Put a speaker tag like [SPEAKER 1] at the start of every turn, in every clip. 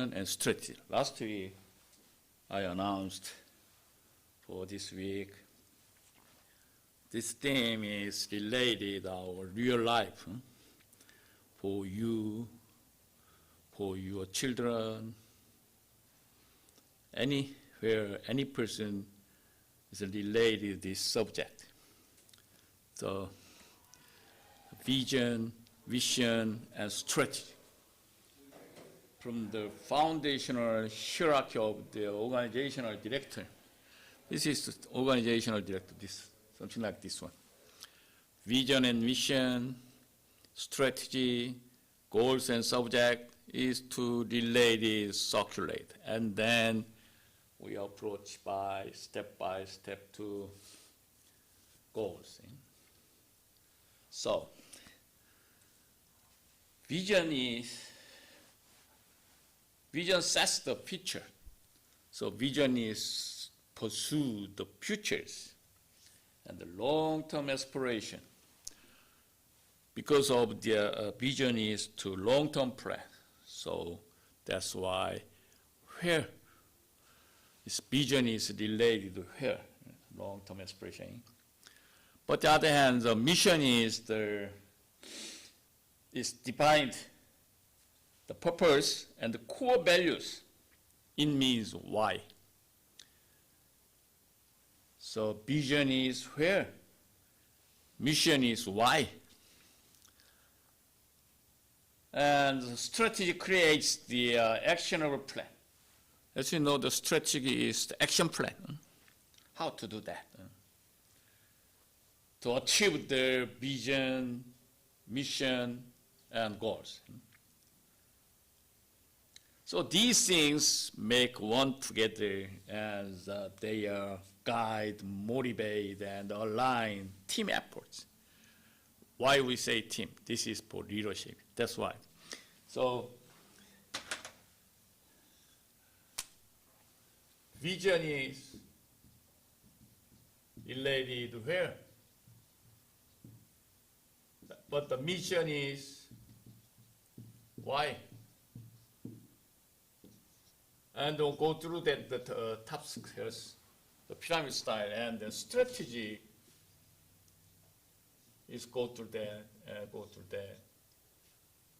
[SPEAKER 1] vision and strategy. Last week, I announced for this week, this theme is related to our real life for you, for your children, anywhere, any person is related to this subject. So, vision, and strategy. From the foundational hierarchy of the organizational director. This is the organizational director, something like this one. Vision and mission, strategy, goals and subject is to relay this, circulate. And then we approach by step to goals. So, vision sets the future. So vision is pursue the futures and the long-term aspiration. Because of the vision is to long-term plan. So that's why where this vision is related to where, long-term aspiration. But on the other hand, the mission is defined the purpose and the core values. It means why. So vision is where, mission is why. And the strategy creates the actionable plan. As you know, the strategy is the action plan. How to do that? To achieve the vision, mission, and goals. So these things make one together as they guide, motivate, and align team efforts. Why we say team? This is for leadership. That's why. So vision is related to where? But the mission is why? And we'll go through the top squares, the pyramid style, and the strategy is go through that.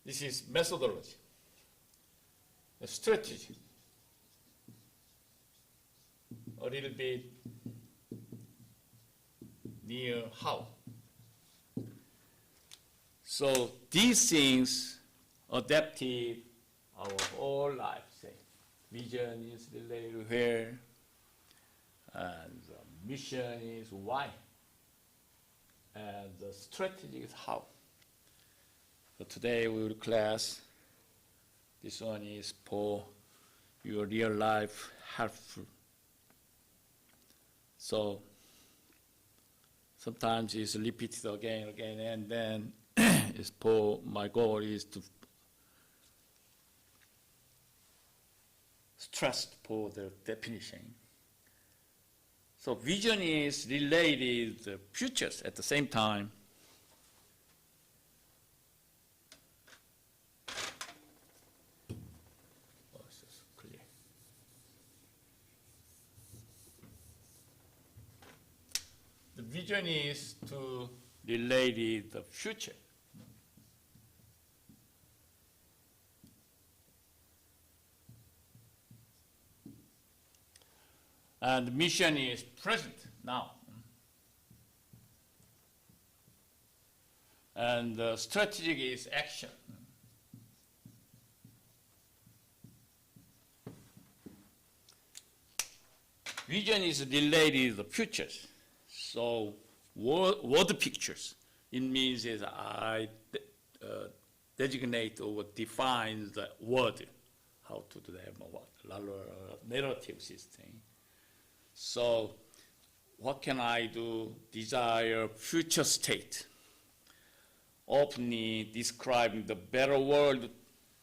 [SPEAKER 1] This is methodology. The strategy, a little bit near how. So these things adapted our whole life. Say, vision is related to where, and the mission is why, and the strategy is how. So today we will class. This one is for your real life helpful. So sometimes it's repeated again, and then it's for my goal is to stress for the definition. So vision is related to futures at the same time. The vision is to relate the future. And the mission is present now. And the strategy is action. Vision is related to the futures. So word pictures, it means is I designate or define the word, how to do that, narrative system. So what can I do? Desire future state. Openly describing the better world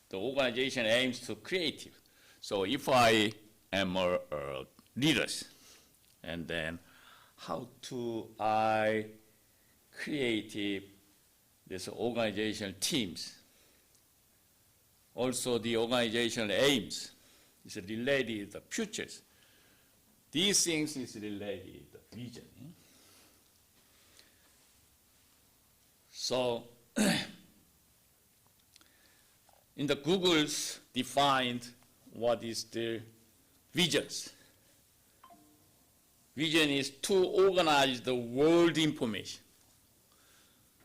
[SPEAKER 1] the organization aims to create. So if I am a leader, and then how to I create this organizational teams. Also the organizational aims. is related to the futures. These things is related to the vision. So, in the Google's defined what is the visions. Vision is to organize the world information.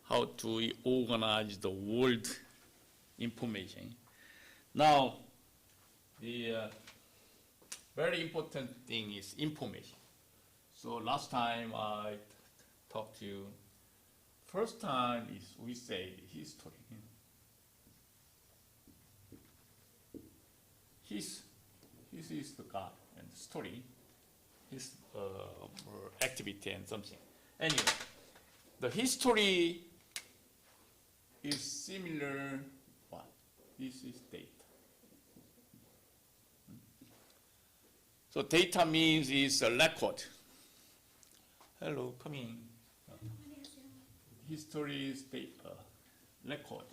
[SPEAKER 1] How to organize the world information. Now, the very important thing is information. So last time I talked to you, first time is we say the history. His is the God and the story, his activity and something. Anyway, the history is similar. What? This is data. So data means is a record. Hello, come in. History is data, record.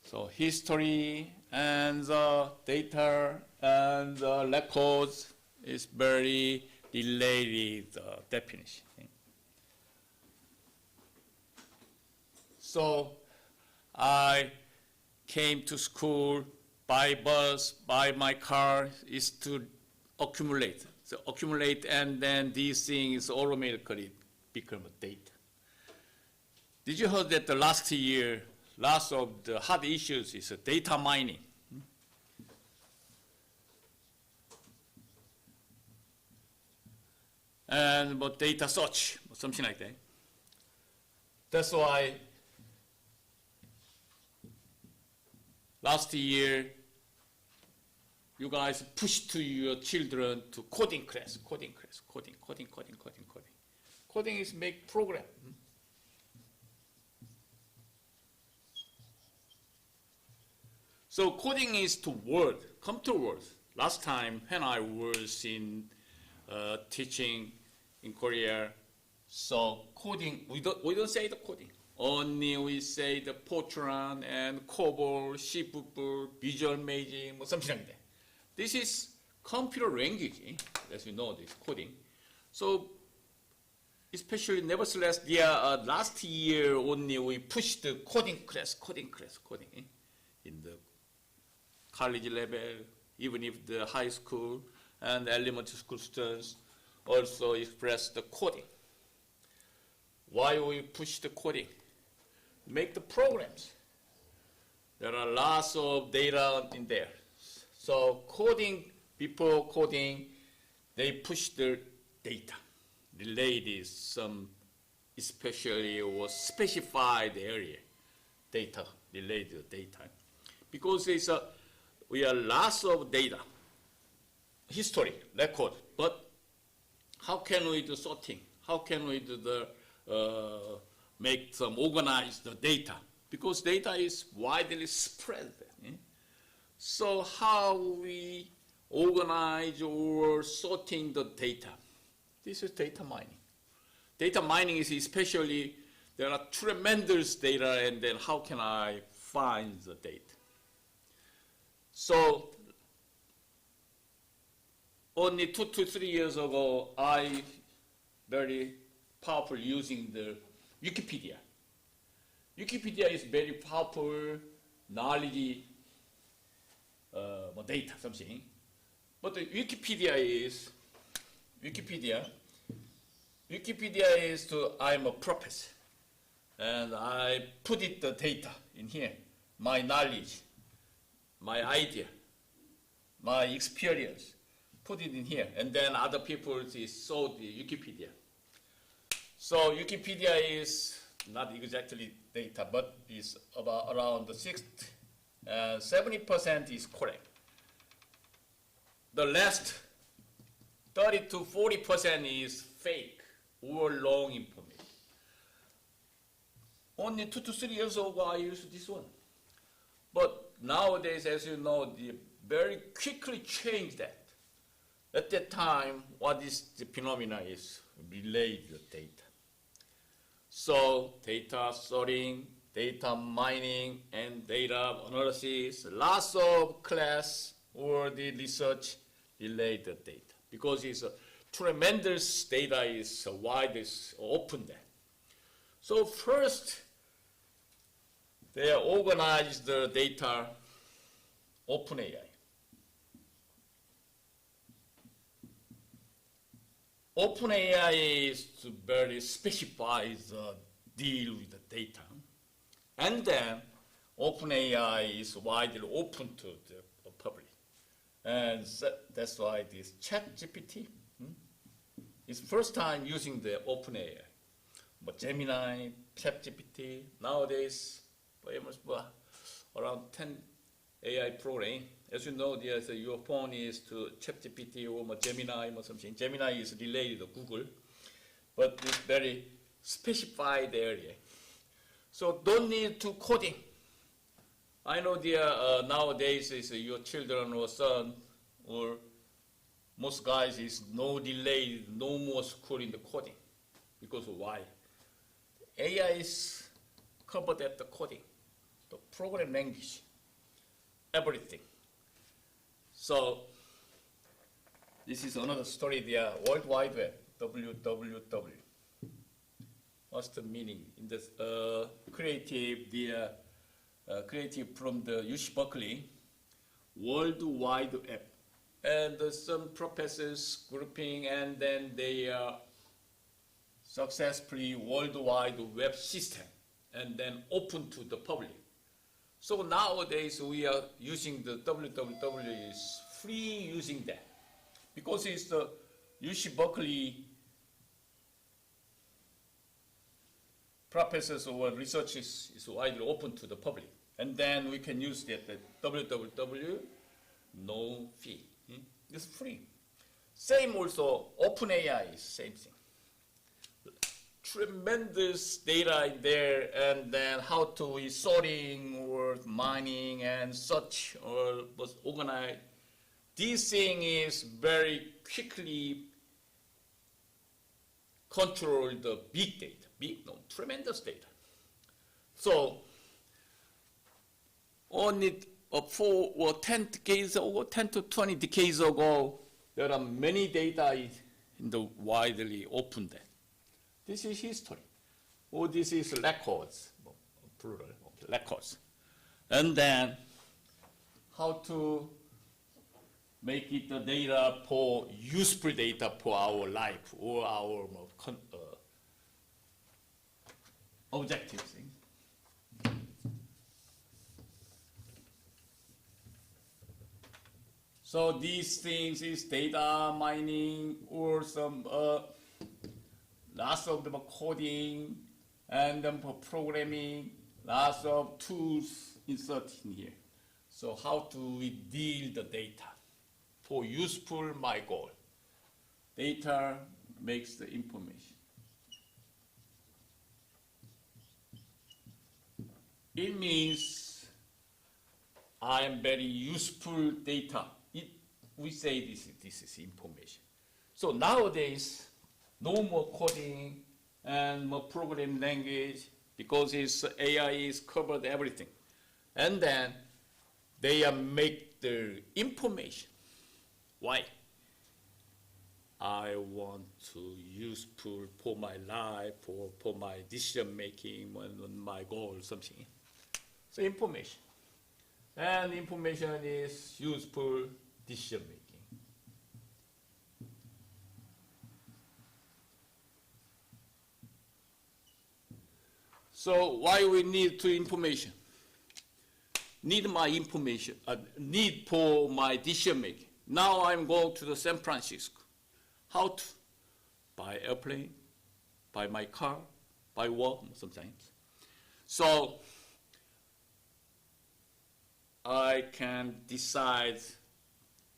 [SPEAKER 1] So history and the data and the records is very related definition. So I came to school by bus, by my car, is to accumulate. So accumulate, and then these things automatically become data. Did you heard that the last year, last of the hot issues is data mining? And data search, something like that. That's why last year you guys push to your children to coding class, coding. Coding is make program. So coding is to word, computer words. Last time when I was in teaching in Korea, so coding, we don't say the coding. Only we say the Fortran and COBOL, C++, Visual Basic, something like that. This is computer language, as you know, this coding. So, especially nevertheless, last year only we pushed the coding class, in the college level, even if the high school and elementary school students also express the coding. Why we push the coding? Make the programs. There are lots of data in there. So coding, before coding, they push the data related some especially or specified area data, related data. Because we have lots of data, history, record, but how can we do sorting? How can we do the make some organize the data? Because data is widely spread. So how we organize or sorting the data? This is data mining. Data mining is especially, there are tremendous data, and then how can I find the data? So only 2 to 3 years ago, I very powerful using the Wikipedia. Wikipedia is very powerful knowledge data, something. But the Wikipedia is I'm a professor, and I put it the data in here, my knowledge, my idea, my experience, put it in here, and then other people saw the Wikipedia. So Wikipedia is not exactly data, but is about around 70% is correct. The last 30 to 40% is fake or wrong information. Only 2 to 3 years ago, I used this one. But nowadays, as you know, they very quickly changed that. At that time, what is the phenomena is related data. So data sorting, data mining and data analysis, lots of class or the research related data, because it's a tremendous data is wide, is open there. So first, they organize the data OpenAI. OpenAI is to very specify the deal with the data. And then OpenAI is widely open to the public. And that's why this ChatGPT is first time using the OpenAI. But Gemini, ChatGPT, nowadays, around 10 AI program. As you know, your phone is to ChatGPT or Gemini or something. Gemini is related to Google, but it's very specified area. So don't need to coding. I know nowadays is your children or son or most guys is no delay, no more school in the coding. Because why? AI is covered at the coding, the program language, everything. So this is another story, the World Wide Web, WWW. What's the meaning? In this creative from the UC Berkeley, World Wide Web. And some professors grouping, and then they are successfully worldwide web system, and then open to the public. So nowadays we are using the WWW is free using that, because it's the UC Berkeley professors or researchers is widely open to the public. And then we can use that the WWW, no fee. It's free. Same also, OpenAI is same thing. Tremendous data in there, and then how to sorting or mining and such or was organized. This thing is very quickly control the big data, tremendous data. So only 4 or 10 decades ago, 10 to 20 decades ago, there are many data in the widely open data. This is history. Or this is records, plural, okay, records. And then how to make it the data for useful data for our life or our objective things. So these things is data mining or some lots of the coding and then for programming, lots of tools inserted in here. So how do we deal the data for useful my goal? Data makes the information. It means I am very useful data. We say this is information. So nowadays, no more coding and more program language, because AI is covered everything. And then they make the information. Why? I want to useful for my life or for my decision making, my goal, something. So information. And information is useful decision making. So why we need to information? Need my information, need for my decision making. Now I'm going to the San Francisco. How to? By airplane, by my car, by walk sometimes. So I can decide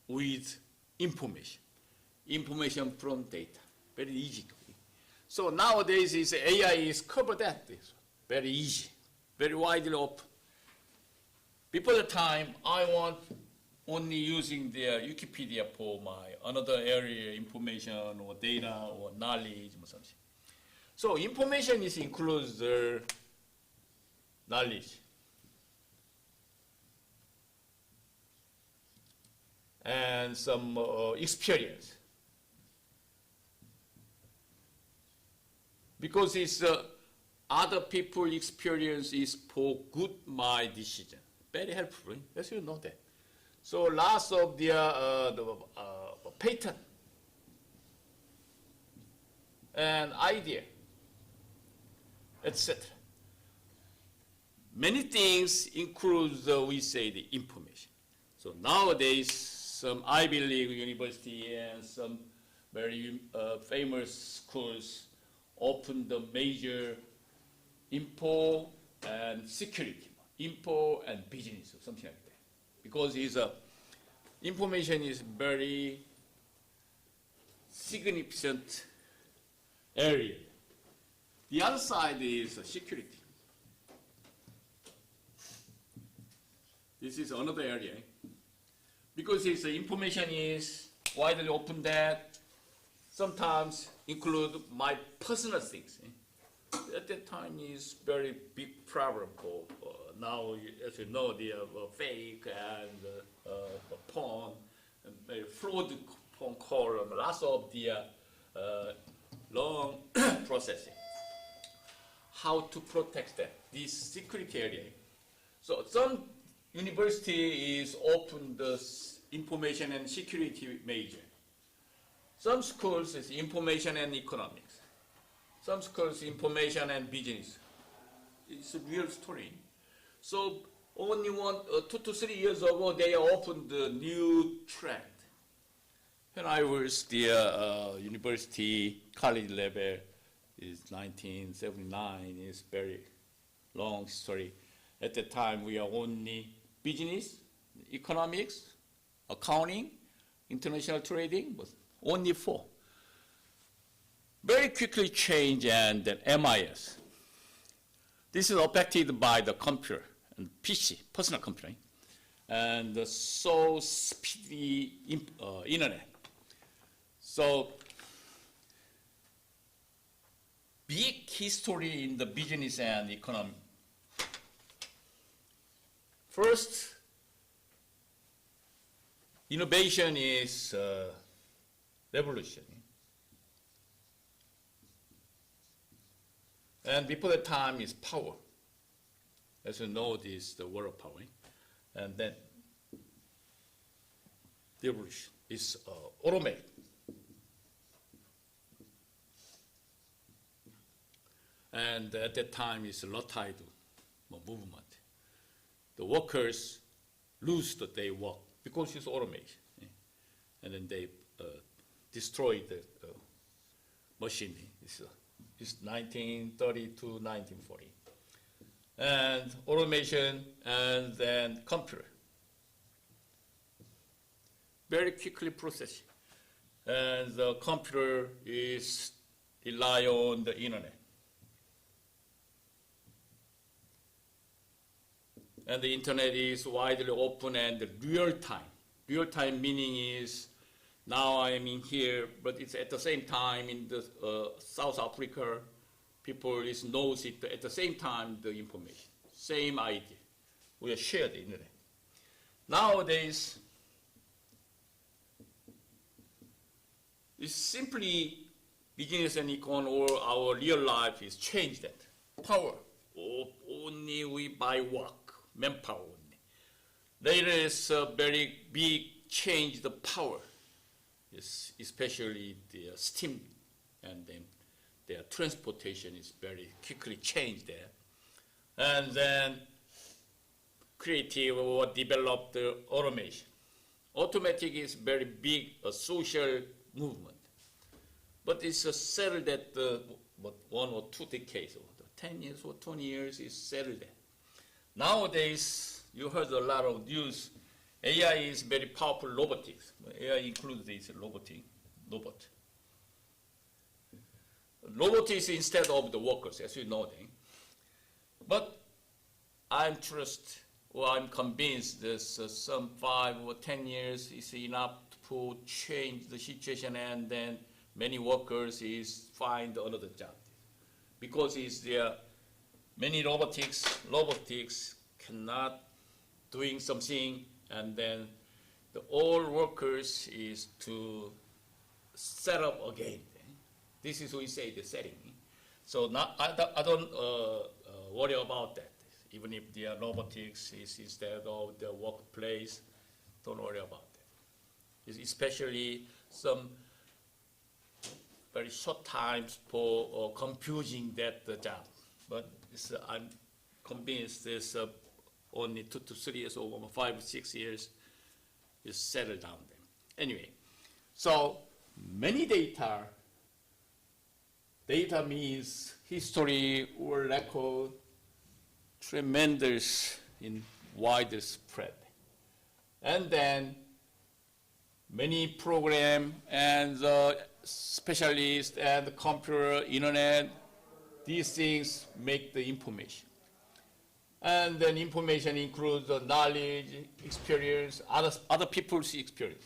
[SPEAKER 1] with information from data, very easy. So nowadays AI is covered that, very easy, very widely open. Before the time, I want only using the Wikipedia for my another area information or data or knowledge or something. So information is includes the knowledge and some experience. Because it's other people's experience is for good my decision. Very helpful, as you know that. So lots of the patent and idea, etc. Many things include, we say, the information. So nowadays, some Ivy League university and some very famous schools open the major info and security, info and business, or something like that. Because information is very significant area. The other side is security. This is another area. Because information is widely open that sometimes include my personal things. At that time is very big problem for now, as you know, the fake and porn, and fraud phone call, and lots of the long processing. How to protect that, this security area. So some university is open the information and security major. Some schools is information and economics. Some schools information and business. It's a real story. So only 2 to 3 years ago, they opened the new trend. When I was the university college level, is 1979. It's very long story. At the time, we are only business, economics, accounting, international trading, but only 4. Very quickly change, and then MIS. This is affected by the computer and PC, personal computer, and the so speedy internet. So big history in the business and economy. First, innovation is revolution. And before that time is power. As you know, this is the word of power. And then the revolution is automated. And at that time is Lotide movement. The workers lose the day work because it's automated. And then they destroy the machine. It's 1930 to 1940. And automation and then computer. Very quickly processing. And the computer is rely on the internet. And the internet is widely open and real time. Real time meaning is now I am in here, but it's at the same time in the South Africa, people knows it at the same time the information. Same idea. We are shared the internet. Nowadays, it's simply business and econ or our real life is changed that. Power. Only we buy work. Manpower only. Later is a very big change the power, especially the steam, and then their transportation is very quickly changed there. And then creative or developed automation. Automatic is very big social movement, but it's settled at 1 or 2 decades, or 10 years or 20 years is settled there. Nowadays, you heard a lot of news. AI is very powerful robotics. AI includes this robot. Robotics instead of the workers, as you know. But I'm convinced that some 5 or 10 years is enough to change the situation, and then many workers find another job. Because it's their many robotics cannot doing something, and then the all workers is to set up again. This is what we say the setting. So I don't worry about that. Even if the robotics is instead of the workplace, don't worry about that. Especially some very short times for confusing that job. But I'm convinced this only 2 to 3 years or 5 or 6 years is settled down there. Anyway, so many data means history or record, tremendous in widespread. And then many program and specialists and the computer, internet, these things make the information. And then information includes the knowledge, experience, other people's experience,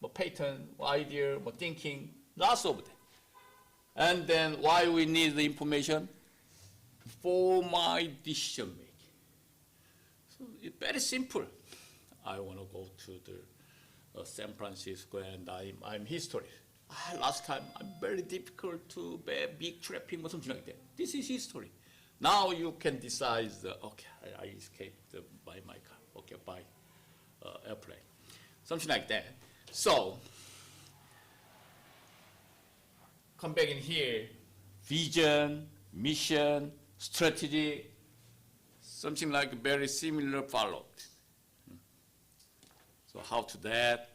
[SPEAKER 1] more pattern, more idea, more thinking, lots of them. And then why we need the information? For my decision making. So it's very simple. I want to go to the San Francisco and I'm history. Last time I'm very difficult to bear big traffic or something like that. This is history. Now you can decide, okay, I escaped by my car, okay, by airplane, something like that. So, come back in here, vision, mission, strategy, something like very similar followed. So how to that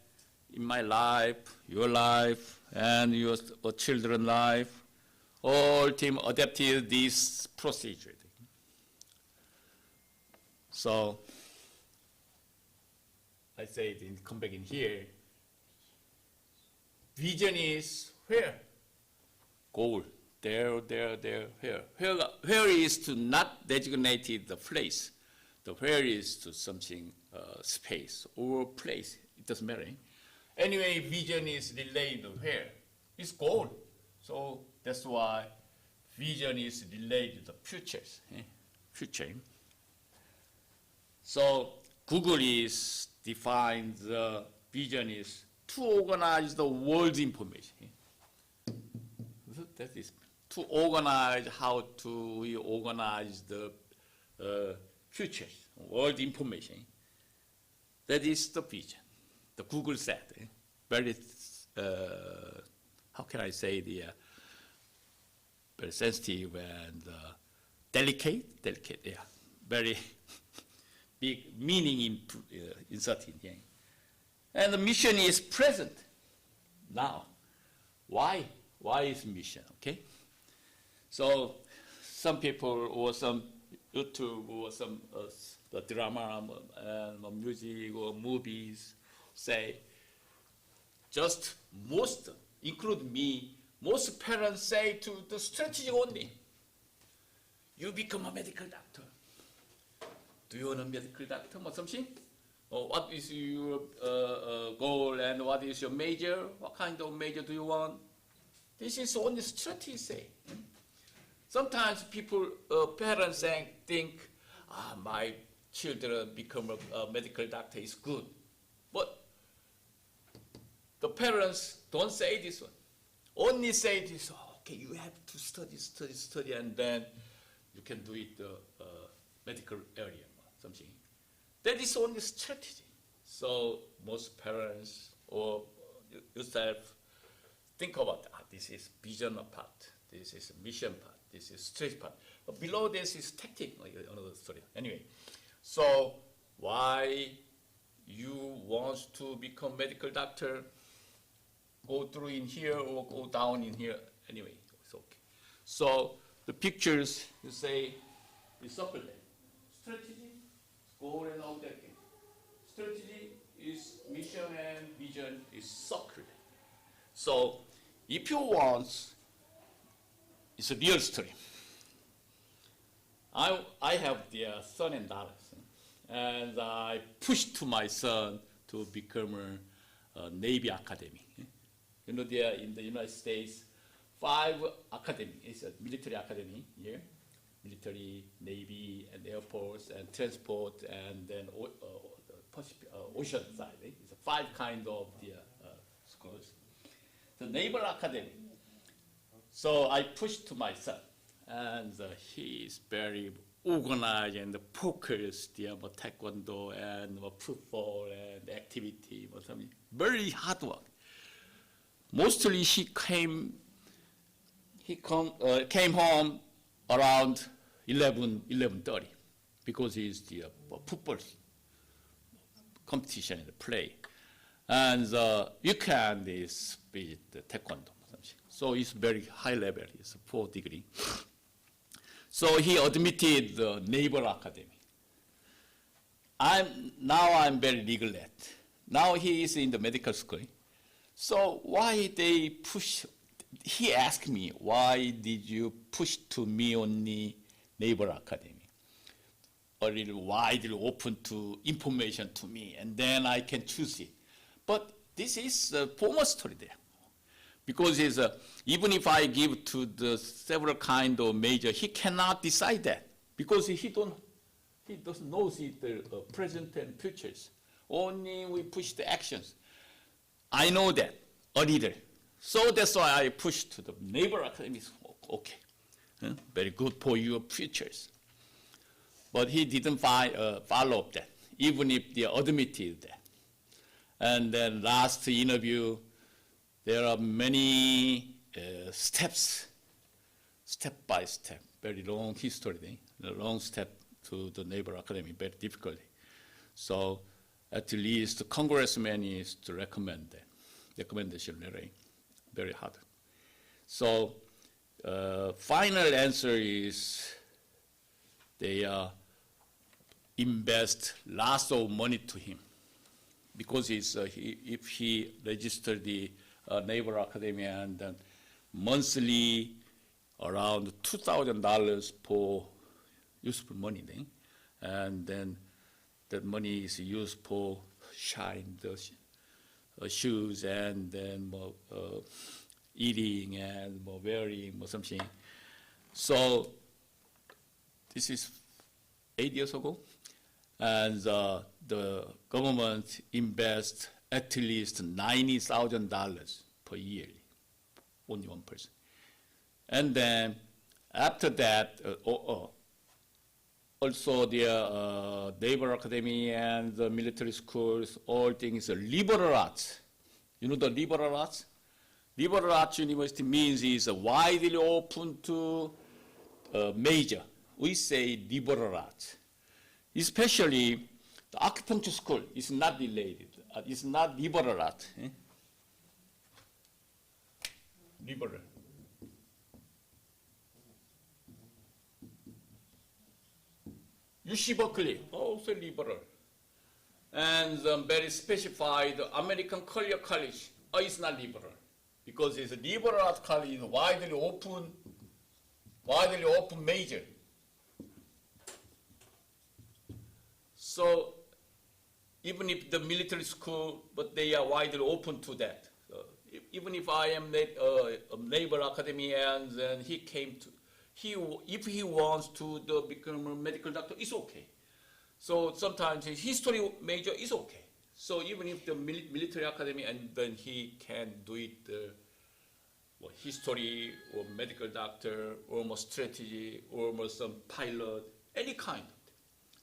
[SPEAKER 1] in my life, your life, and your children's life, all team adapted this procedure. So I say, come back in here. Vision is where? Goal. There, here. Where is to not designated the place. The where is to something space or place. It doesn't matter. Anyway, vision is related to where. It's goal. So that's why vision is related to the futures. Future. So Google is defines the vision is to organize the world's information. That is to organize how to we organize the futures, world information. That is the vision. The Google said very. How can I say the very sensitive and delicate, yeah, very big meaning inserted here. And the mission is present now. Why? Why is mission? Okay. So some people or some YouTube or some the drama and music or movies say just most, include me, most parents say to the strategy only, you become a medical doctor. Do you want a medical doctor or something? Or what is your goal and what is your major? What kind of major do you want? This is only strategy say. Sometimes people, parents think, my children become a medical doctor is good. But the parents don't say this one. Only say this, okay, you have to study, and then you can do it medical area or something. That is only strategy. So most parents or yourself think about this is vision part, this is mission part, this is strategy part. But below this is tactic, another story. Anyway, so why you want to become medical doctor? Go through in here or go down in here. Anyway, it's okay. So the pictures, you say, is circulate. Strategy, goal and objective. Strategy is mission and vision is circulate. So if you want, it's a real story. I have the son and daughters, and I pushed to my son to become a Navy Academy. You know, there in the United States, 5 academy, it's a military academy here. military, navy, and air force, and transport, and then the Pacific, ocean side. It's 5 kind of the schools. The Naval Academy. So I pushed to my son, and he is very organized and focused, taekwondo and football and activity, something very hard work. Mostly he came home around 11:30 because he's the football competition and play. And weekend is visit the taekwondo. So it's very high level, it's 4 degree. So he admitted the Naval Academy. I'm very regret. Now he is in the medical school. So why they push, he asked me, why did you push to me only Naval Academy? A little widely open to information to me, and then I can choose it. But this is a formal story there. Because even if I give to the several kind of major, he cannot decide that because he doesn't know the present and futures. Only we push the actions. I know that, a leader. So that's why I pushed to the Naval Academy. Okay, very good for your futures. But he didn't follow up that, even if they admitted that. And then last interview, there are many steps, step by step, very long history, the long step to the Naval Academy, very difficult. So at least the congressman is to recommend that, recommendation letter, very hard. So final answer is they invest lots of money to him because if he registered the Naval Academy and then monthly around $2,000 for useful money, and then that money is used for shine the shoes and then more eating and more wearing or something. So this is 8 years ago, and the government invests at least $90,000 per year, only one person. And then after that, also the Naval Academy and the military schools, all things liberal arts. You know the liberal arts? Liberal arts university means is widely open to major. We say liberal arts. Especially the acupuncture school is not related. It's not liberal art. Liberal. UC Berkeley, also liberal. And very specified American Career College, it's not liberal. Because it's a liberal arts college, widely open major. So even if the military school, but they are widely open to that. So even if I am a Naval Academy and then he came to, if he wants to become a medical doctor, it's okay. So sometimes his history major is okay. So even if the military academy and then he can do it, history or medical doctor or more strategy or more some pilot, any kind,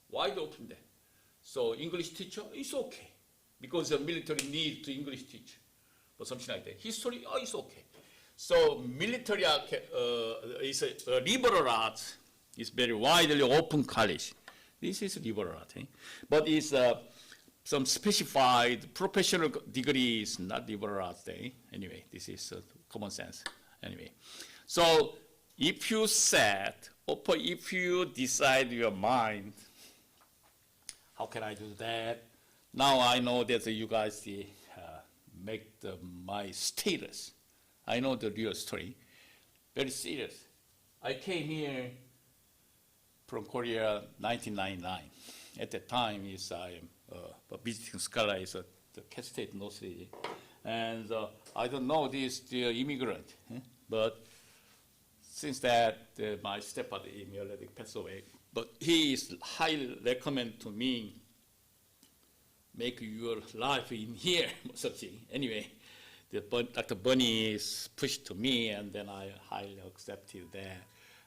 [SPEAKER 1] wide open there. So English teacher is okay because the military needs to English teacher or something like that. History, it's okay. So military is a liberal arts is very widely open college. This is liberal art, but it's some specified professional degree is not liberal arts. Anyway, this is common sense. Anyway, so if you set or if you decide your mind, how can I do that? Now I know that you guys make my status. I know the real story. Very serious. I came here from Korea 1999. At that time, I am a visiting scholar at the Cal State University. And I don't know the immigrant, but since that my stepfather already passed away, but he is highly recommend to me make your life in here something. Anyway, Dr. Bunny is pushed to me, and then I highly accepted that,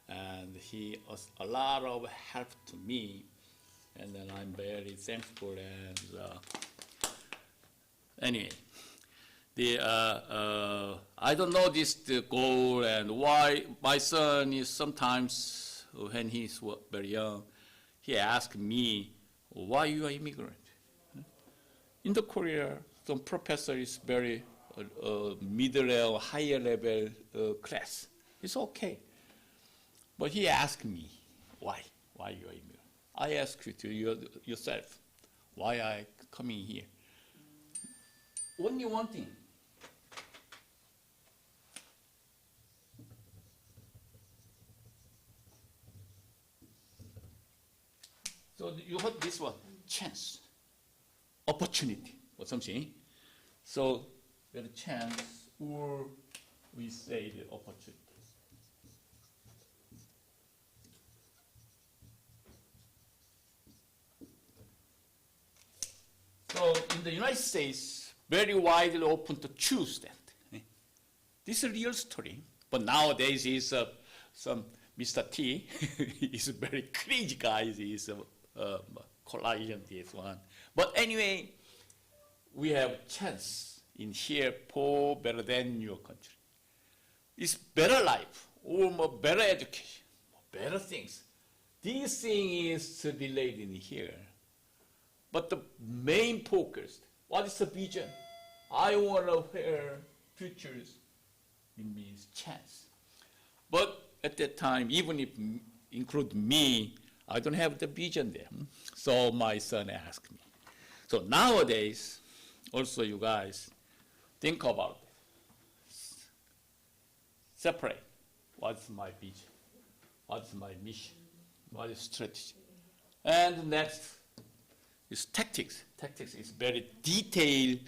[SPEAKER 1] and he was a lot of help to me, and then I'm very thankful. And anyway, I don't know the goal and why my son is sometimes when he's very young, he asked me, why you are immigrant? In the Korea, some professor is very middle or higher level class. It's okay. But he asked me, why you are immigrant? I ask you to yourself, why I coming here? Only one thing. So you heard this one, chance, opportunity or something. So the chance, or we say the opportunity. So in the United States, very widely open to choose that. This is a real story, but nowadays is some Mr. T is a very crazy guy. He's a collagen this one. But anyway, we have chance in here for better than your country. It's better life, or more better education, better things. This thing is related in here. But the main focus, what is the vision? I want to hear futures, it means chance. But at that time, even if include me, I don't have the vision there. So my son asked me. So nowadays, also you guys, think about it. Separate. What's my vision? What's my mission? What is strategy? And next is tactics. Tactics is very detailed.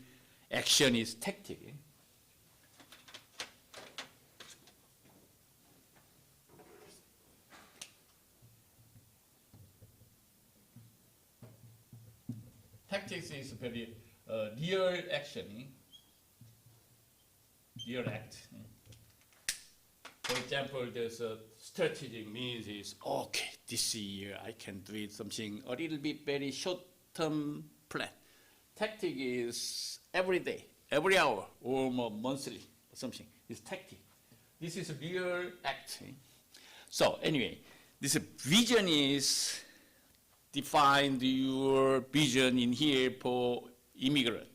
[SPEAKER 1] Action is tactic. Tactics is very real action, real act. For example, there's a strategy means is, okay, this year I can do it something a little bit very short-term plan. Tactic is every day, every hour, or more monthly, or something. It's tactic. This is a real act. So anyway, this vision is defined your vision in here for immigrant.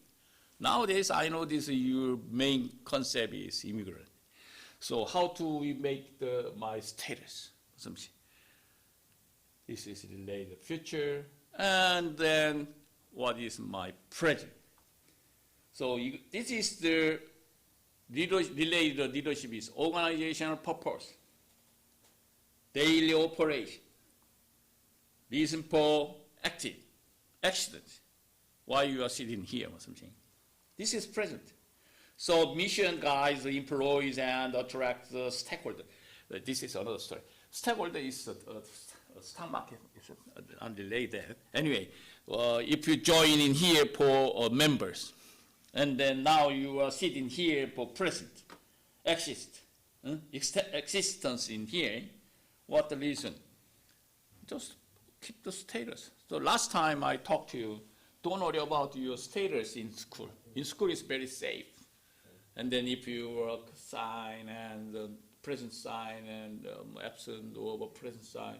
[SPEAKER 1] Nowadays, I know this your main concept is immigrant. So how do we make my status? Something. This is related future, and then what is my present? So this is the related leadership is organizational purpose, daily operation, reason for accident, why you are sitting here or something. This is present. So mission guides the employees and attract the stakeholder. This is another story. Stakeholder is a stock market, it's unrelated. Anyway, if you join in here for members, and then now you are sitting here for present, existence in here, what the reason? Just keep the status. So last time I talked to you, don't worry about your status in school. In school it's very safe. And then if you work sign and present sign and absent over present sign,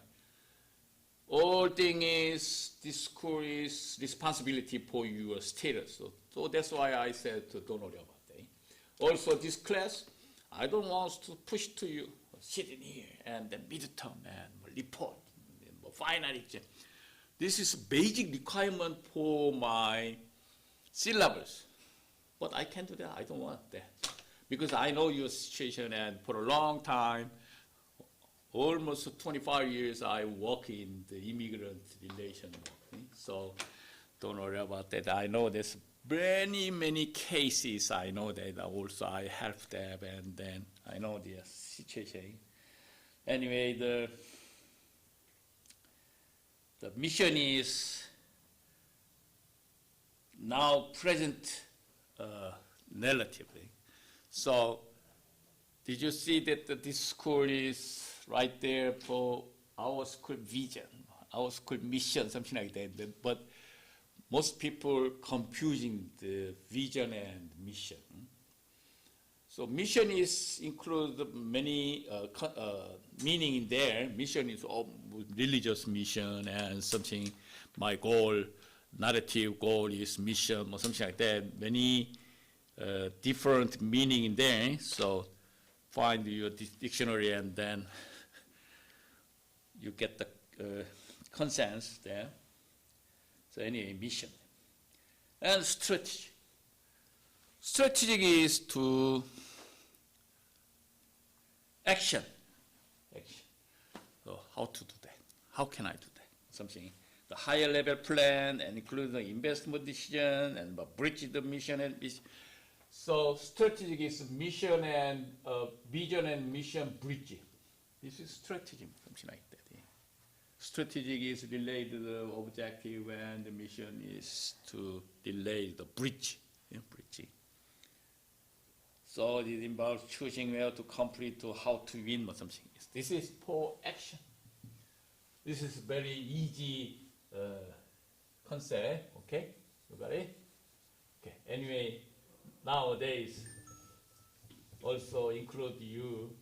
[SPEAKER 1] all thing is this school is responsibility for your status. So that's why I said don't worry about that. Also this class, I don't want to push to you, sit in here and then midterm and report, final exam. This is basic requirement for my syllabus. But I can't do that, I don't want that. Because I know your situation, and for a long time, almost 25 years, I work in the immigrant relation work. So don't worry about that. I know there's many cases. I know that also I help them, and then I know their situation. Anyway, the mission is now present relatively. So did you see that this school is right there for our school vision, our school mission, something like that. But most people confusing the vision and mission. So mission is include many meaning in there. Mission is religious mission and something. My goal, narrative goal is mission or something like that. Many different meaning in there. So find your dictionary and then you get the consensus there. So anyway, mission and strategy. Strategic is to action. So how to do that? How can I do that? Something, the higher level plan and include the investment decision and bridge the mission and mission. So strategic is mission and vision and mission bridge. This is strategic, something like that. Yeah. Strategic is related to the objective and the mission is to relay the bridge. Yeah, bridging. So it involves choosing where to complete to how to win or something. This is for action. This is very easy concept, okay? You got it? Okay, anyway, nowadays also include you,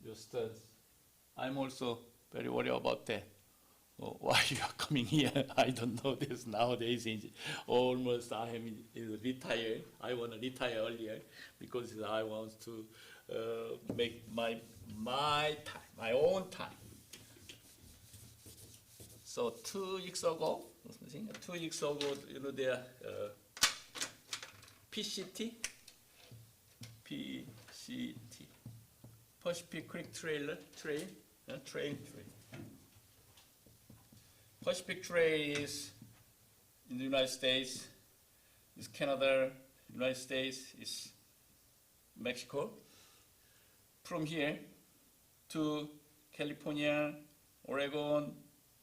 [SPEAKER 1] your students. I'm also very worried about that. Why you are coming here? I don't know this nowadays. Almost I am retired. I want to retire earlier because I want to make my time, my own time. So 2 weeks ago, you know, there PCT, Pacific Creek Trail. Pacific Trail is in the United States, is Canada, United States, is Mexico. From here to California, Oregon,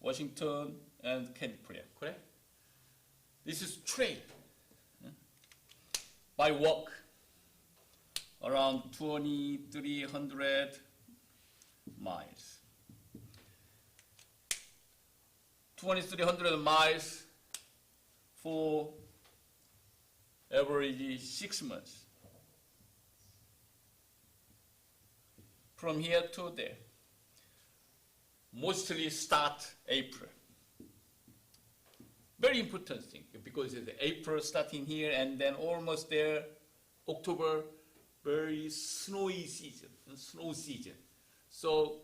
[SPEAKER 1] Washington, and California, correct? This is trail. By walk, around 2,300 miles. 2,300 miles for average 6 months. From here to there. Mostly start April. Very important thing because it's April starting here and then almost there, October, very snowy season, snow season. So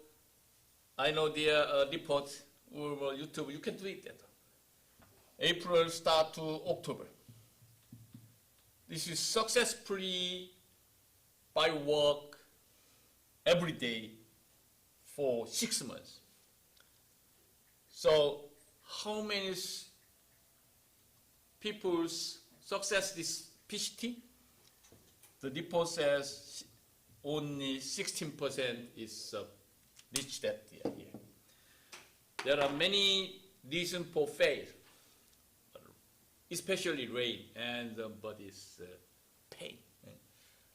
[SPEAKER 1] I know their reports or YouTube, you can do it that. April start to October. This is successfully by work every day for 6 months. So how many people's success this PCT? The report says only 16% is reached that year. There are many reasons for fail, especially rain and body's pain.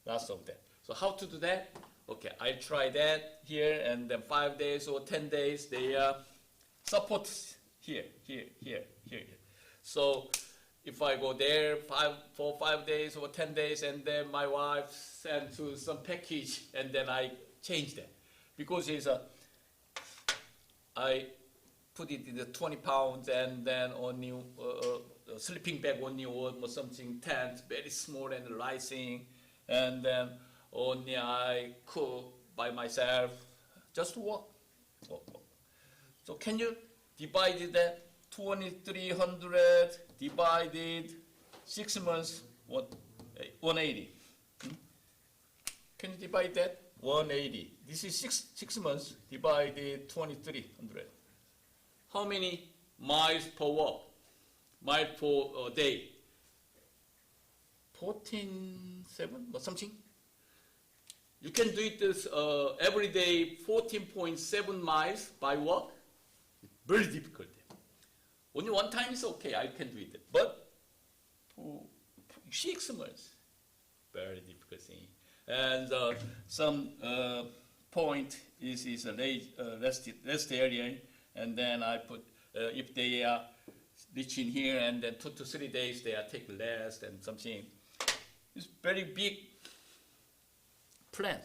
[SPEAKER 1] Lots of that. So how to do that? Okay, I try that here, and then 5 days or 10 days, they support here. So if I go there for 5 days or 10 days, and then my wife sent to some package, and then I change that because it's I put it in the 20 pounds, and then only sleeping bag only or something tent, very small and rising, and then only I cook by myself, just walk. So can you divide that 2,300 divided 6 months, 180? Can you divide that? 180. This is six months divided 2,300. How many miles per walk? Mile per day? 14,700 or something? You can do it this, every day 14.7 miles by walk. Very difficult. Only one time is okay, I can do it. But for 6 months, very difficult thing. And some point is a rest area, and then I put, if they are reaching here, and then 2 to 3 days they are taking rest and something. It's very big plan.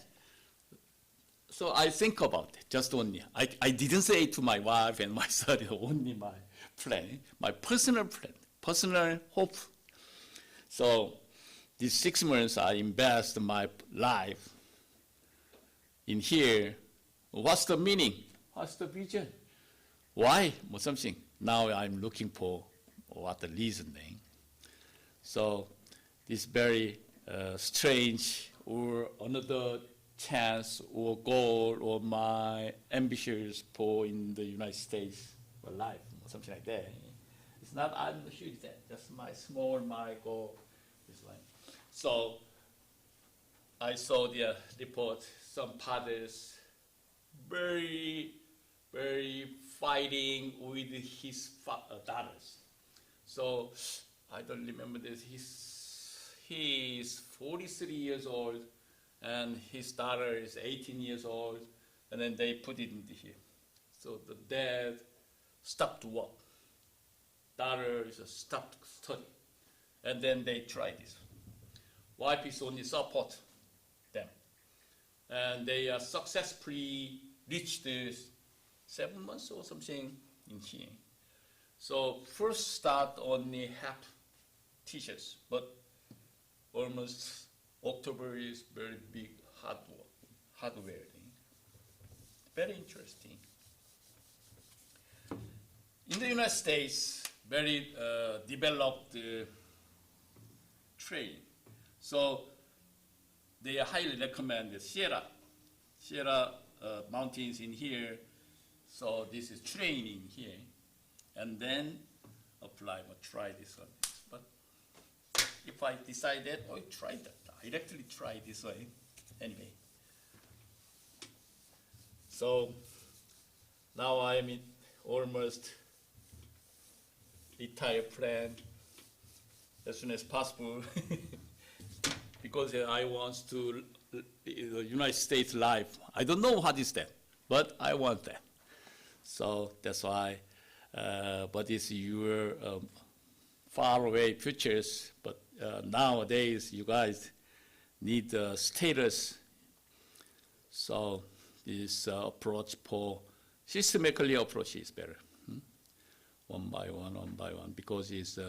[SPEAKER 1] So I think about it, just only. I didn't say to my wife and my son, only my plan, my personal plan, personal hope. So these 6 months I invest my life in here. What's the meaning? What's the vision? Why? Or something. Now I'm looking for what the reasoning. So this very strange or another chance or goal or my ambitions for in the United States or life or something like that. It's not I'm huge that just my goal is like. So I saw the report. Some fathers very fighting with his daughters. So I don't remember this. He is 43 years old, and his daughter is 18 years old, and then they put it in here. So the dad stopped work. Daughter is stopped study, and then they try this. Wife is only support them, and they are successfully reached this 7 months or something in here. So first start only half teachers, but almost October is very big hardware thing. Very interesting. In the United States, very developed training. So they highly recommend the Sierra mountains in here. So this is training here, and then apply or try this one. But if I decided, try that, directly try this way. Anyway, so now I'm in almost retire plan as soon as possible because I want to the United States life. I don't know what is that, but I want that. So that's why, but it's your far away futures, but nowadays you guys need status. So this approach for systematically approach is better. One by one, because it's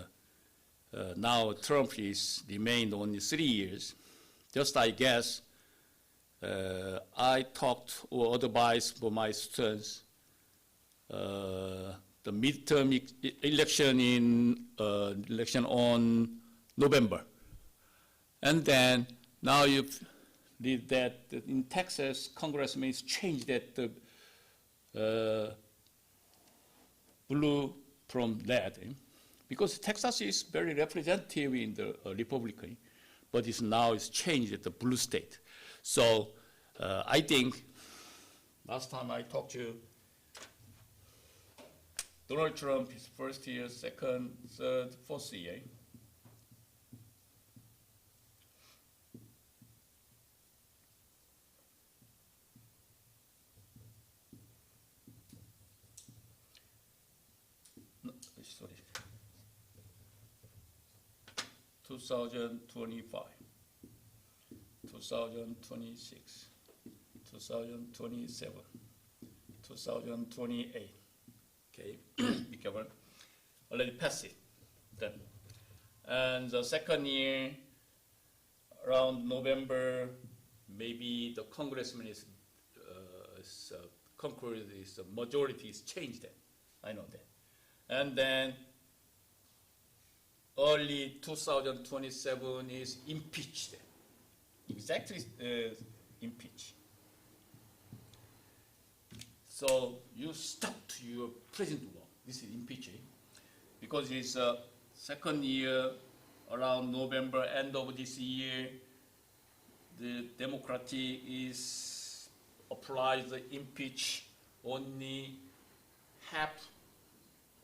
[SPEAKER 1] now Trump is remained only 3 years. Just I guess, I talked or advised for my students the midterm election on November. And then now you read that in Texas, congressmen changed that blue from red, because Texas is very representative in the Republican, but it's changed at the blue state. So I think last time I talked to you, Donald Trump is first year, second, third, fourth year. No, sorry. 2025, 2026, 2027, 2028. Okay, be careful. Already passed it. Then, and the second year, around November, maybe the congressman is concurred. Is the majority is changed. I know that. And then early 2027 is impeached. Exactly impeached. So you stopped your present work. This is impeaching, because it's second year around November, end of this year. the Democratic is applies the impeach only half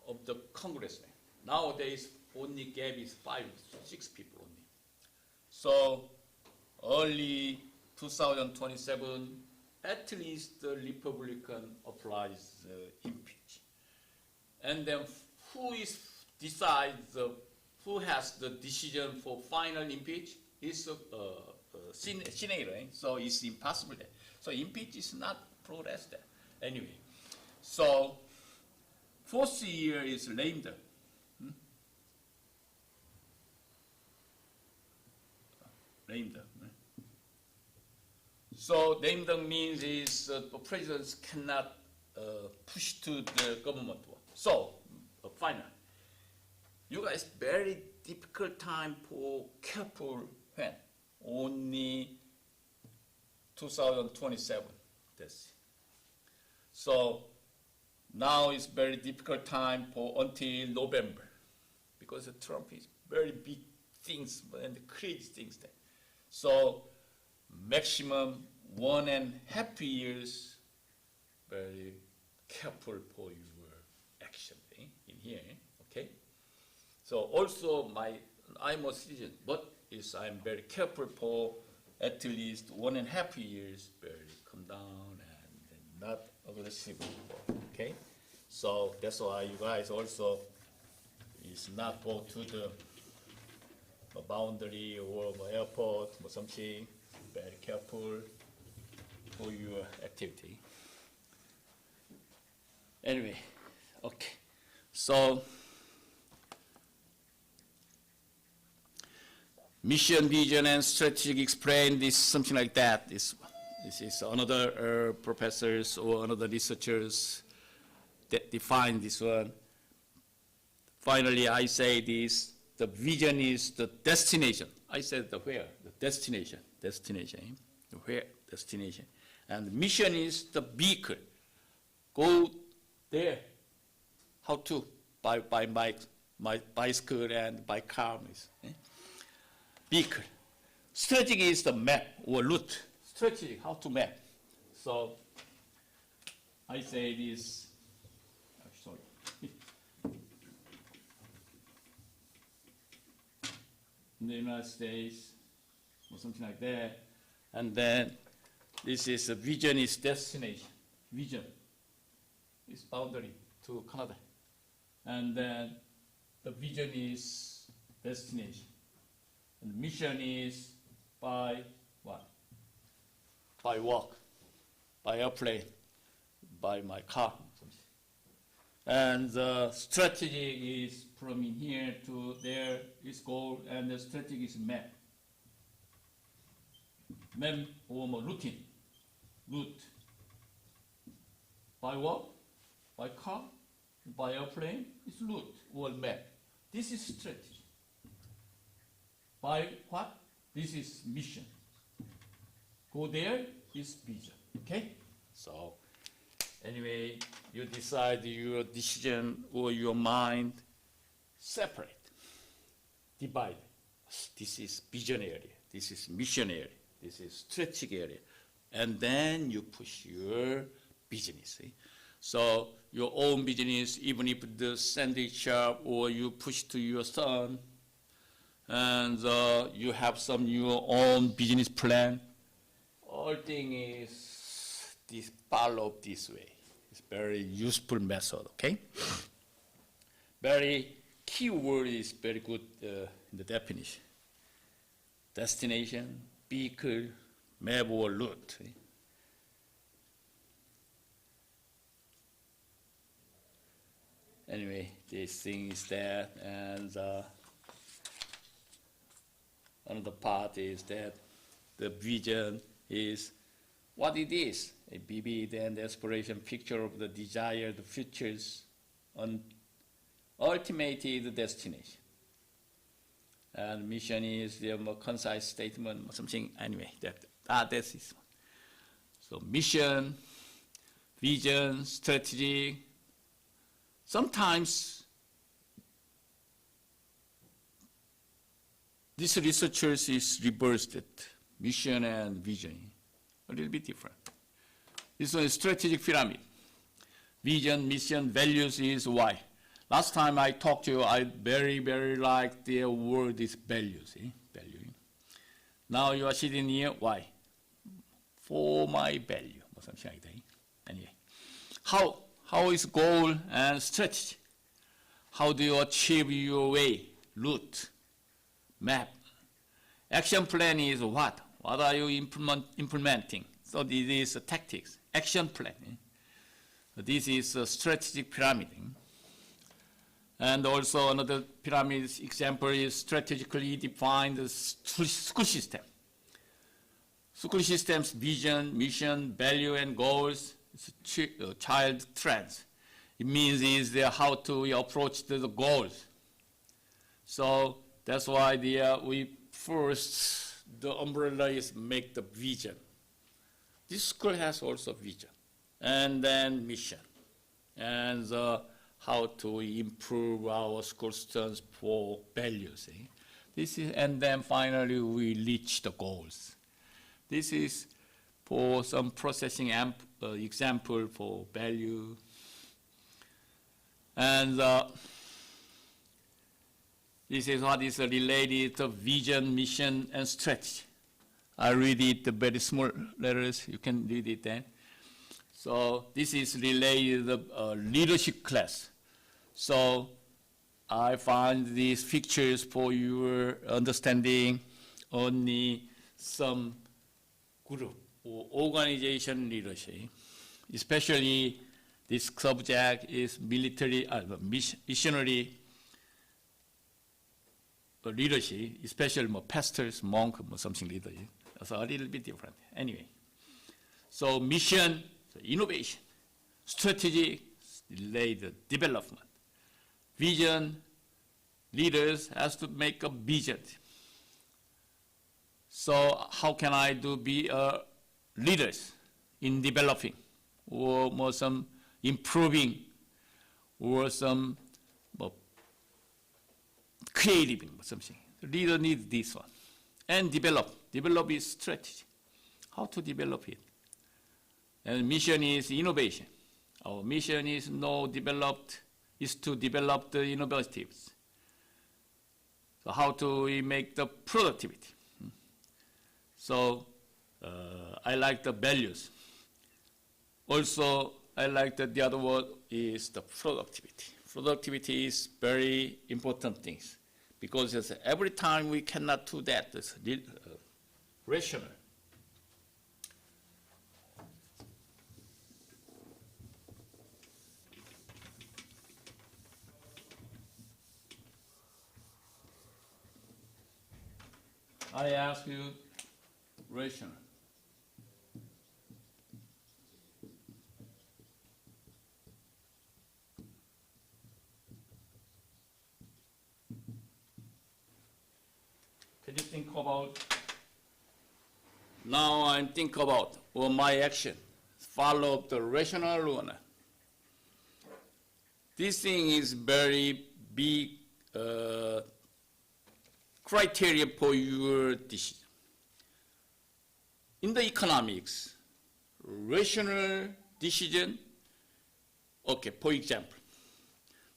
[SPEAKER 1] of the congressman. Nowadays, only gap is 5, 6 people only. So early 2027, at least the Republican applies impeach. And then who decides, who has the decision for final impeach is Senate, right? So it's impossible there. So impeach is not progressed there. Anyway, so fourth year is lame duck. Lame duck. So lame duck means is the presidents cannot push to the government work. So final, you guys very difficult time for careful when only 2027. That's so now it's very difficult time for until November because Trump is very big things and crazy things there. So maximum 1.5 years, very careful for your action in here, okay? So also I'm a citizen, but I'm very careful for at least 1.5 years, very come down and not aggressive, okay? So that's why you guys also is not go to the boundary or airport or something, very careful for your activity. Anyway, okay, so mission, vision, and strategy explain this, something like that. This is another professors or another researchers that define this one. Finally, I say this, the vision is the destination. I said the where, the destination, the where, destination. And the mission is the vehicle. Go there. How to? By my bicycle and by car. Vehicle. Strategy is the map or route. Strategy, how to map. So I say this, sorry. In the United States, or something like that. And then this is a vision is destination. Vision is boundary to Canada. And then the vision is destination. And mission is by what? By walk, by airplane, by my car. And the strategy is from in here to there is goal, and the strategy is map. Map or routine, route. By walk, by car, by airplane, it's route or map. This is strategy. By what? This is mission. Go there is vision. Okay? So anyway, you decide your decision or your mind, separate, divide. This is vision area, this is mission area, this is strategic area. And then you push your business. See? So your own business, even if the sandwich shop or you push to your son, and you have some your own business plan, all thing is this follow this way. It's very useful method, okay? Very key word is very good in the definition. Destination, vehicle, map or route. Anyway, this thing is there, and another part is that the vision is what it is, a vivid and aspiration picture of the desired futures on ultimated destination. And mission is the more concise statement or something, anyway, that's it. So mission, vision, strategy. Sometimes this researchers is reversed it. mission and vision, a little bit different. This one is strategic pyramid. Vision, mission, values is why. Last time I talked to you, I very like the word is values. Value. Now you are sitting here, why? For my value, or something like that. Anyway, how is goal and strategy? How do you achieve your way, route, map? Action plan is what? What are you implementing? So this is tactics, action plan. This is a strategic pyramid. And also another pyramid example is strategically defined school system. School system's vision, mission, value, and goals, child trends. It means is how to approach the goals. So that's why we first, the umbrella is make the vision. This school has also vision, and then mission, and how to improve our school students for values. And then finally we reach the goals. This is for some processing example for value. And this is what is related to vision, mission, and strategy. I read it the very small letters. You can read it then. So this is related to leadership class. So I find these pictures for your understanding only some group or organization leadership, especially this subject is military, missionary leadership, especially pastors, monk, something leadership. So a little bit different. Anyway, so mission, so innovation, strategy, related development, vision. Leaders has to make a vision. So how can I be leaders in developing or some improving or some creating something? The leader needs this one. And develop. Develop is strategy. How to develop it. And mission is innovation. Our mission is to develop the innovatives. So how do we make the productivity? So I like the values. Also, I like that the other word is the productivity. Productivity is very important things because every time we cannot do that, it's rational. I ask you rational. Can you think about, now I think about my action, follow the rational one. This thing is very big criteria for your decision. In the economics, rational decision, okay, for example,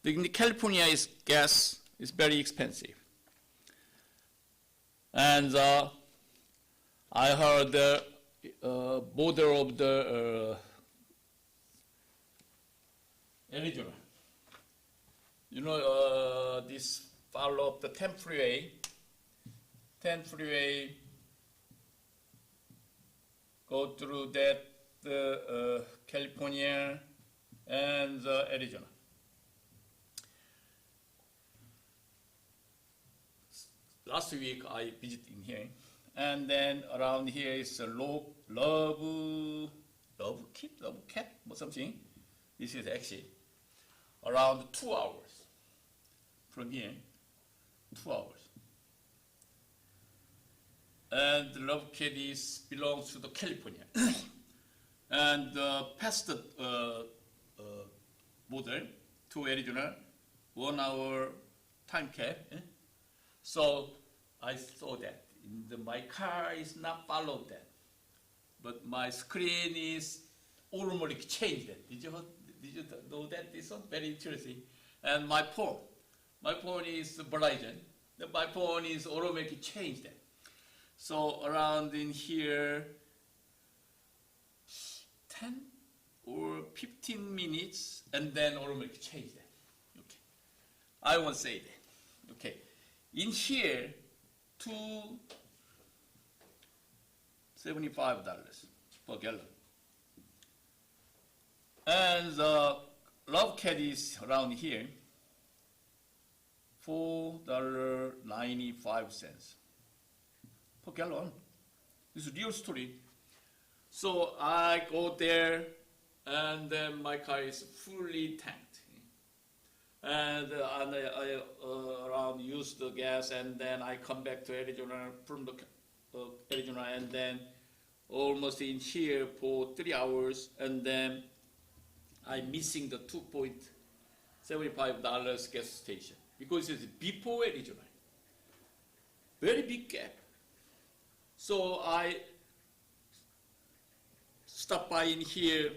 [SPEAKER 1] in California gas is very expensive. And I heard the border of the Arizona. You know, this follow up the 10 freeway. 10 freeway go through that California and Arizona. Last week I visited in here, and then around here is a love cat or something. This is actually around 2 hours from here, 2 hours. And the love cat belongs to the California. And past the border to Arizona, 1 hour time cap. So I saw that my car is not follow that, but my screen is automatically changed that. Did you know that? This one very interesting. And my phone is Verizon. My phone is automatically changed that. So around in here, 10 or 15 minutes, and then automatically change that. Okay, I won't say that. Okay, in here, $2.75 per gallon, and the love cat is around here, $4.95 per gallon. This is a real story. So I go there, and then my car is fully tanked, and I around use the gas, and then I come back to Arizona from the Arizona, and then almost in here for 3 hours, and then I'm missing the $2.75 gas station because it's before Arizona. Very big gap. So I stop by in here,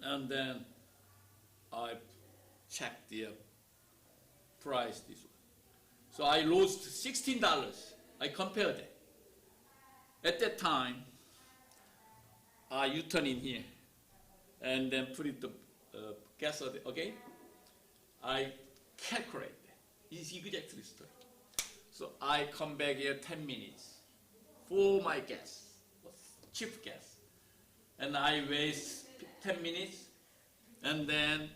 [SPEAKER 1] and then I check the price this one. So I lost $16. I compared it. At that time, I U-turn in here and then put it the gas again. I calculate that. It's exactly story. So I come back here 10 minutes for my gas, cheap gas. And I waste 10 minutes, and then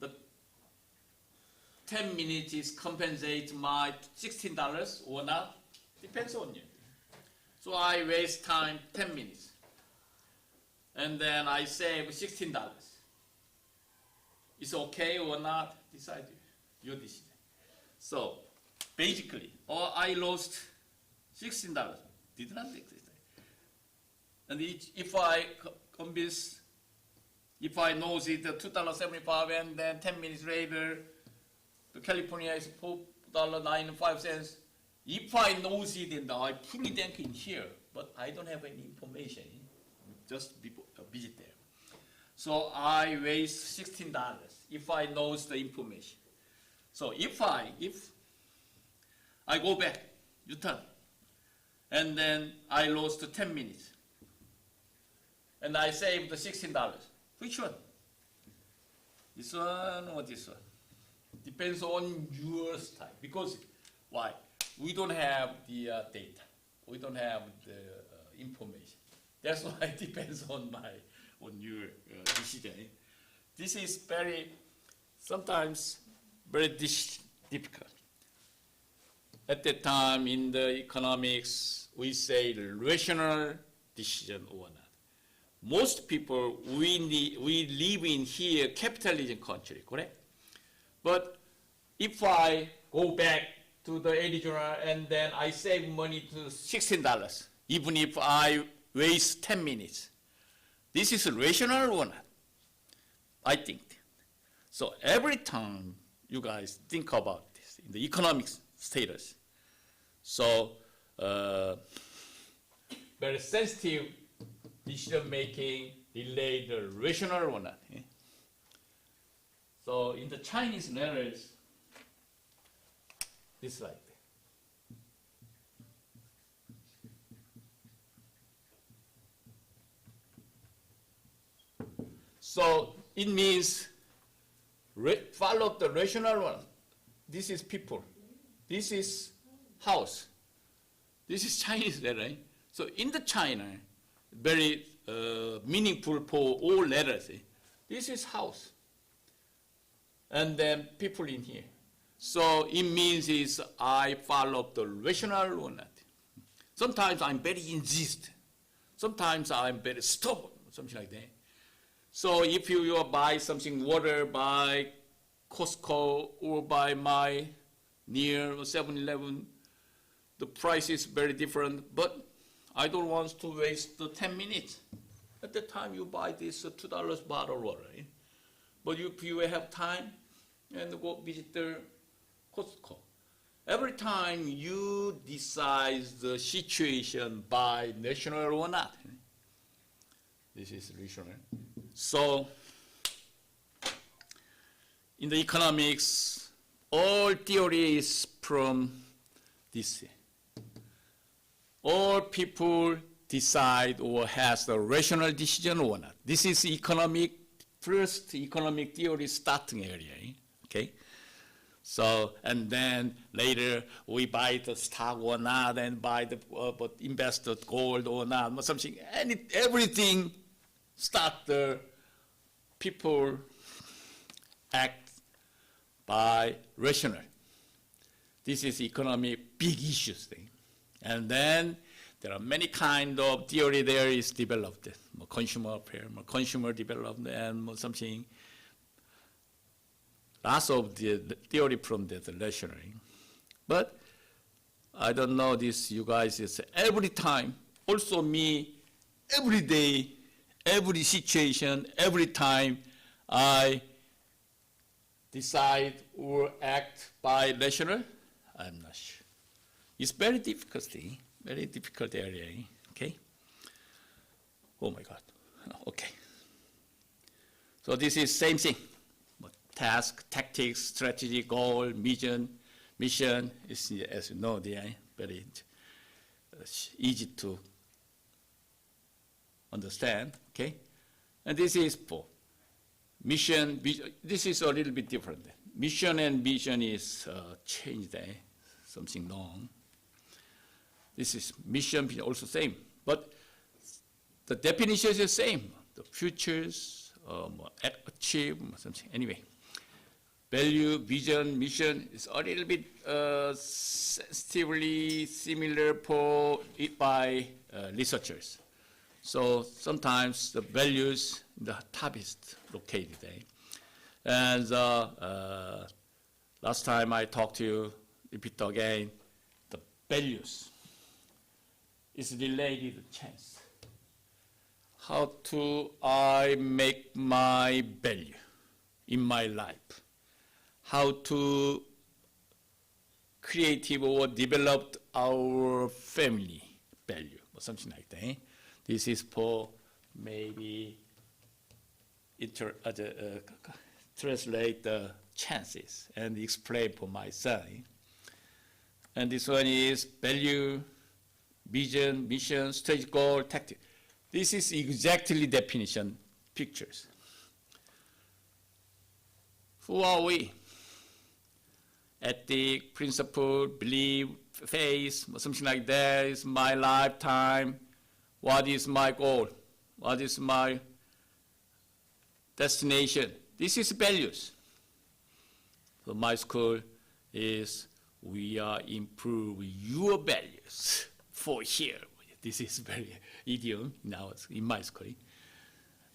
[SPEAKER 1] the 10 minutes is compensate my $16 or not, depends on you. So I waste time 10 minutes, and then I save $16. It's okay or not, decide your decision. So basically, I lost $16, did not exist. And if I convince, if I know it $2.75, and then 10 minutes later, the California is $4.95. If I know it, then I put it in here, but I don't have any information, just before, visit there. So I waste $16 if I know the information. So if I go back, U-turn, and then I lost 10 minutes, and I saved the $16. Which one? This one or this one? Depends on your style. Because why? We don't have the data. We don't have the information. That's why it depends on your decision. This is sometimes very difficult. At that time in the economics, we say rational decision or not. Most people, we live in here capitalism country, correct? But if I go back to the Arizona and then I save money to $16, even if I waste 10 minutes, this is rational or not? I think. So every time you guys think about this in the economic status, so very sensitive decision making relate the rational or not. So in the Chinese letters, this like that. So it means follow the rational one. This is people. This is house. This is Chinese letter. Right? So in the China, very meaningful for all letters. This is house. And then people in here. So it means is I follow the rational or not. Sometimes I'm very insist. Sometimes I'm very stubborn, something like that. So if you buy something, water by Costco or by my near 7-Eleven, the price is very different, but I don't want to waste the 10 minutes. At the time you buy this $2 bottle of water. Right? But if you have time and go visit the Costco, every time you decide the situation by national or not. This is regional. So in the economics, all theory is from this. All people decide or has the rational decision or not. This is first economic theory starting area, okay? So, and then later we buy the stock or not, and buy the invest the gold or not, or something. Everything start the people act by rational. This is economic big issues thing. And then there are many kind of theory there is developed, more consumer affair, more consumer development, and more something. Lots of the theory from the rational. But I don't know this, you guys, it's every time, also me, every day, every situation, every time I decide or act by rational, I'm not sure. It's very difficult thing, very difficult area, okay? Oh my God, okay. So this is same thing. Task, tactics, strategy, goal, mission is, as you know, they are very easy to understand, okay? And this is for mission, this is a little bit different. Mission and vision is changed, something wrong. This is mission, vision, also same, but the definition is the same. The futures, achieve, something, anyway. Value, vision, mission is a little bit sensitively similar by researchers. So sometimes the values in the top is located there. And last time I talked to you, repeat again, the values is related to chance. How do I make my value in my life? How to create or develop our family value, or something like that. This is for maybe translate the chances and explain for my son. And this one is value, vision, mission, strategic goal, tactic. This is exactly definition pictures. Who are we? Ethic, principle, belief, faith, something like that is my lifetime. What is my goal? What is my destination? This is values. So my school is we are improve your values for here. This is very idiom now in my school.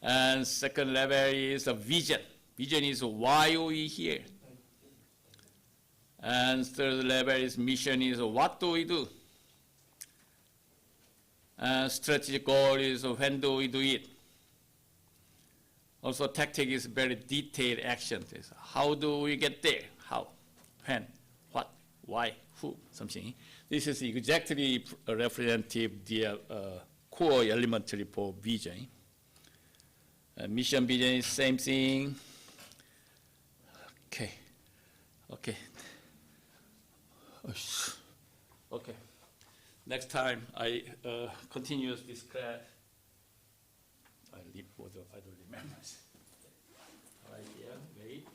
[SPEAKER 1] And second level is a vision. Vision is why we here. And third level is mission is what do we do? And strategic goal is when do we do it? Also tactic is very detailed action. How do we get there? How, when, what, why, who, something. This is exactly representative the core elementary for vision. Mission, vision is same thing. Okay, okay. Okay. Next time I continue this class. I don't remember. Right here, wait.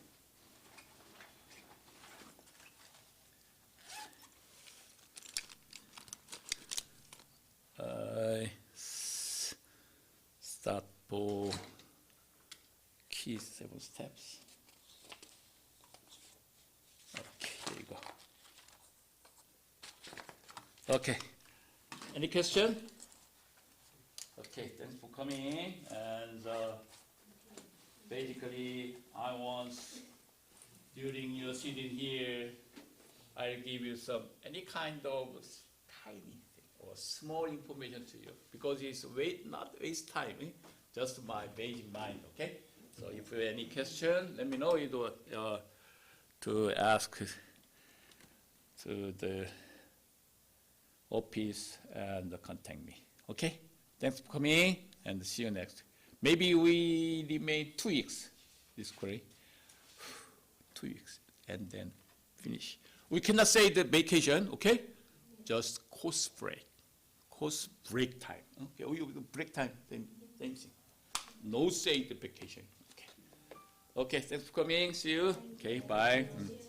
[SPEAKER 1] I start for key 7 steps. Okay, here you go. Okay, any question? Okay, thanks for coming. And basically, I want, during your sitting here, I'll give you any kind of tiny thing or small information to you, because it's not waste time, just my basic mind, okay? So if you have any question, let me know to ask to the office and contact me. Okay? Thanks for coming and see you next. Maybe we remain 2 weeks this quarter. 2 weeks and then finish. We cannot say the vacation, okay? Just course break. Course break time. Okay, we break time, same thing. No say the vacation. Okay. Okay, thanks for coming. See you. Okay, bye.
[SPEAKER 2] Teacher.